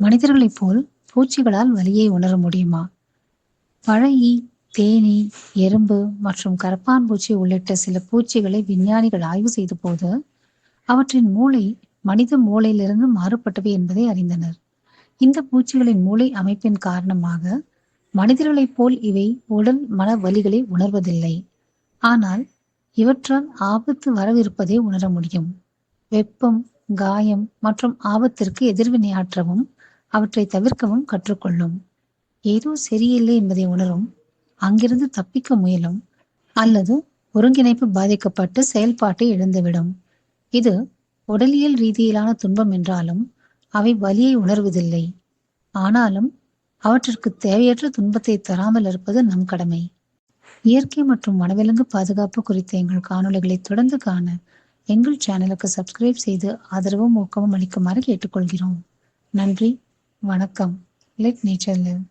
மனிதர்களைப் போல் பூச்சிகளால் வலியை உணர முடியுமா? பழையி, தேனீ, எறும்பு மற்றும் கரப்பான் பூச்சி உள்ளிட்ட சில பூச்சிகளை விஞ்ஞானிகள் ஆய்வு செய்தபோது, அவற்றின் மூளை மனித மூளையிலிருந்து மாறுபட்டவை என்பதை அறிந்தனர். இந்த பூச்சிகளின் மூளை அமைப்பின் காரணமாக மனிதர்களைப் போல் இவை உடல் மன வலிகளை உணர்வதில்லை. ஆனால் இவற்றால் ஆபத்து வரவிருப்பதை உணர முடியும். வெப்பம், காயம் மற்றும் ஆபத்திற்கு எதிர்வினையாற்றவும் அவற்றை தவிர்க்கவும் கற்றுக்கொள்ளும். ஏதோ சரியில்லை என்பதை உணரும், அங்கிருந்து தப்பிக்க முயலும் அல்லது ஒருங்கிணைப்பு பாதிக்கப்பட்டு செயல்பாட்டை இழந்துவிடும். இது உடலியல் ரீதியிலான துன்பம் என்றாலும் அவை வலியை உணர்வதில்லை. ஆனாலும் அவற்றிற்கு தேவையற்ற துன்பத்தை தராமல் இருப்பது நம் கடமை. இயற்கை மற்றும் வனவிலங்கு பாதுகாப்பு குறித்த எங்கள் காணொளிகளை தொடர்ந்து காண எங்கள் சேனலுக்கு சப்ஸ்கிரைப் செய்து ஆதரவும் ஊக்கமும் அளிக்குமாறு கேட்டுக்கொள்கிறோம். நன்றி, வணக்கம். Let nature live.